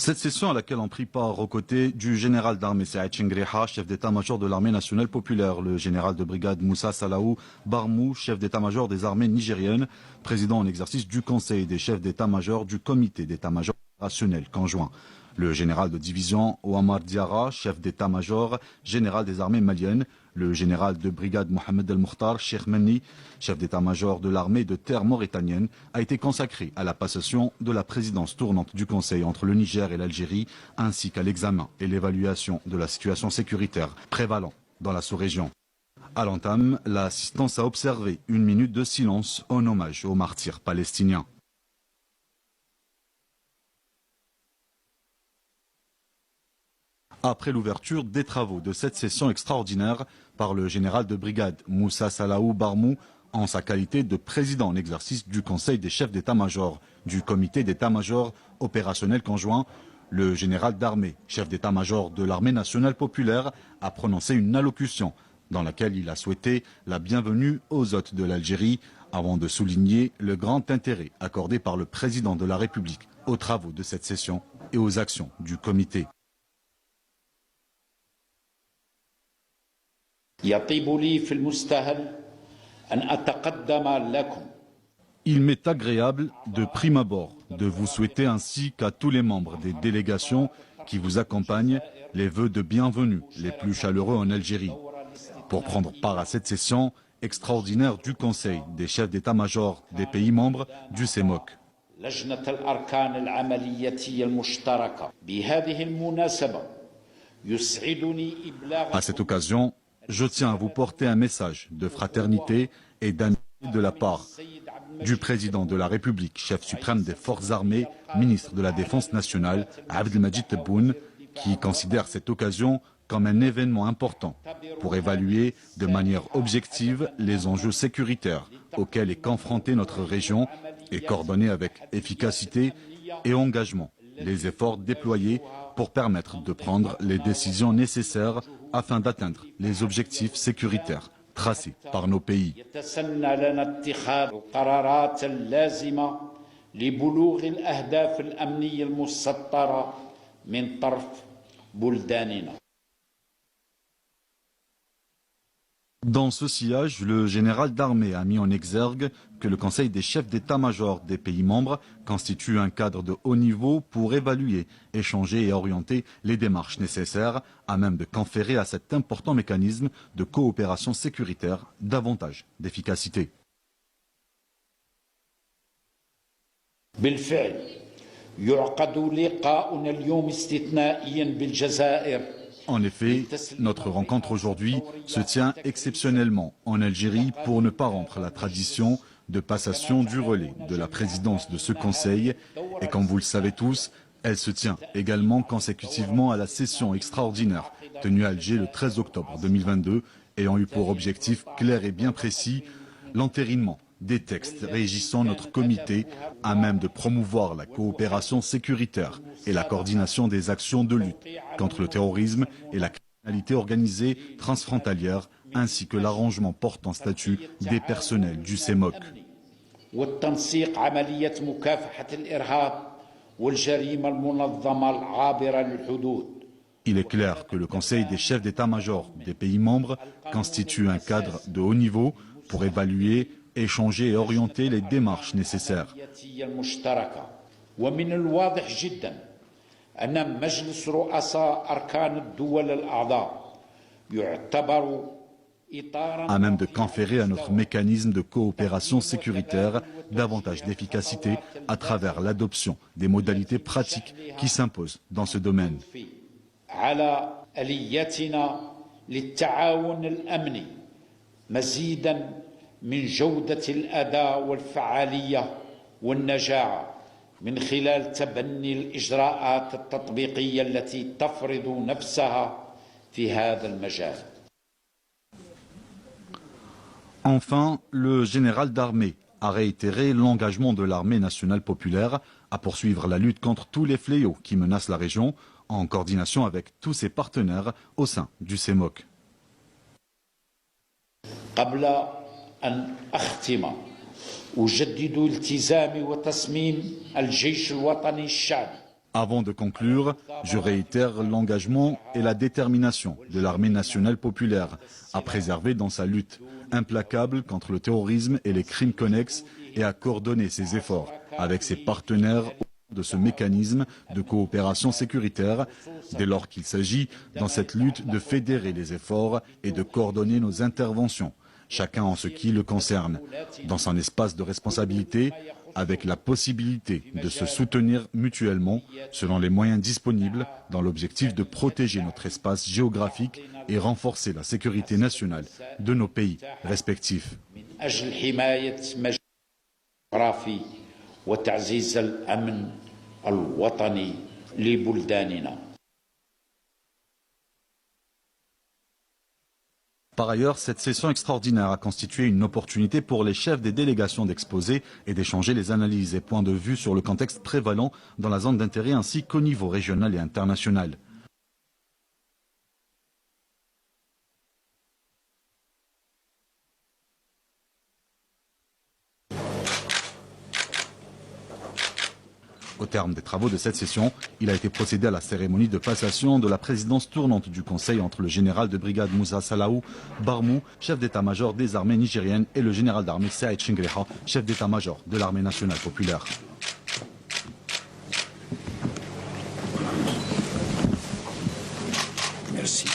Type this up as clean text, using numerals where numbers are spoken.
Cette session à laquelle ont pris part aux côtés du général d'armée Saïd Chengriha, chef d'état-major de l'armée nationale populaire, le général de brigade Moussa Salaou Barmou, chef d'état-major des armées nigériennes, président en exercice du conseil des chefs d'état-major du comité d'état-major opérationnel conjoint, le général de division Ouamar Diarra, chef d'état-major général des armées maliennes, le général de brigade Mohamed El Moukhtar Cheikh Menni, chef d'état-major de l'armée de terre mauritanienne, a été consacré à la passation de la présidence tournante du Conseil entre le Niger et l'Algérie, ainsi qu'à l'examen et l'évaluation de la situation sécuritaire prévalant dans la sous-région. À l'entame, l'assistance a observé une minute de silence en hommage aux martyrs palestiniens. Après l'ouverture des travaux de cette session extraordinaire par le général de brigade Moussa Salaou Barmou, en sa qualité de président en exercice du Conseil des chefs d'état-major du comité d'état-major opérationnel conjoint, le général d'armée, chef d'état-major de l'armée nationale populaire, a prononcé une allocution dans laquelle il a souhaité la bienvenue aux hôtes de l'Algérie avant de souligner le grand intérêt accordé par le président de la République aux travaux de cette session et aux actions du comité. Il m'est agréable de prime abord de vous souhaiter ainsi qu'à tous les membres des délégations qui vous accompagnent les vœux de bienvenue les plus chaleureux en Algérie pour prendre part à cette session extraordinaire du Conseil des chefs d'état-major des pays membres du CEMOC. À cette occasion, je tiens à vous porter un message de fraternité et d'amitié de la part du président de la République, chef suprême des forces armées, ministre de la Défense nationale, Abdelmadjid Tebboune, qui considère cette occasion comme un événement important pour évaluer de manière objective les enjeux sécuritaires auxquels est confrontée notre région et coordonner avec efficacité et engagement les efforts déployés pour permettre de prendre les décisions nécessaires afin d'atteindre les objectifs sécuritaires tracés par nos pays. Dans ce sillage, le général d'armée a mis en exergue que le Conseil des chefs d'état-major des pays membres constitue un cadre de haut niveau pour évaluer, échanger et orienter les démarches nécessaires à même de conférer à cet important mécanisme de coopération sécuritaire davantage d'efficacité. En effet, notre rencontre aujourd'hui se tient exceptionnellement en Algérie pour ne pas rompre la tradition de passation du relais de la présidence de ce Conseil. Et comme vous le savez tous, elle se tient également consécutivement à la session extraordinaire tenue à Alger le 13 octobre 2022, ayant eu pour objectif clair et bien précis l'entérinement des textes régissant notre comité à même de promouvoir la coopération sécuritaire et la coordination des actions de lutte contre le terrorisme et la criminalité organisée transfrontalière, ainsi que l'arrangement portant statut des personnels du CEMOC. Il est clair que le Conseil des chefs d'état-major des pays membres constitue un cadre de haut niveau pour évaluer, échanger et orienter les démarches nécessaires. À même de conférer à notre mécanisme de coopération sécuritaire davantage d'efficacité à travers l'adoption des modalités pratiques qui s'imposent dans ce domaine. من جودة الأداء والفعالية والنجاعة من خلال تبني الإجراءات التطبيقية التي تفرض نفسها في هذا المجال. Enfin, le général d'armée a réitéré l'engagement de l'armée nationale populaire à poursuivre la lutte contre tous les fléaux qui menacent la région en coordination avec tous ses partenaires au sein du CEMOC. أن أختم أجدد التزامي وتصميم الجيش الوطني الشعبي. Avant de conclure, je réitère l'engagement et la détermination de l'armée nationale populaire à préserver dans sa lutte implacable contre le terrorisme et les crimes connexes et à coordonner ses efforts avec ses partenaires de ce mécanisme de coopération sécuritaire, dès lors qu'il s'agit dans cette lutte de fédérer les efforts et de coordonner nos interventions, chacun en ce qui le concerne, dans son espace de responsabilité, avec la possibilité de se soutenir mutuellement selon les moyens disponibles dans l'objectif de protéger notre espace géographique et renforcer la sécurité nationale de nos pays respectifs. Par ailleurs, cette session extraordinaire a constitué une opportunité pour les chefs des délégations d'exposer et d'échanger les analyses et points de vue sur le contexte prévalant dans la zone d'intérêt ainsi qu'au niveau régional et international. Au terme des travaux de cette session, il a été procédé à la cérémonie de passation de la présidence tournante du Conseil entre le général de brigade Moussa Salaou Barmou, chef d'état-major des armées nigériennes, et le général d'armée Saïd Chingreha, chef d'état-major de l'armée nationale populaire. Merci.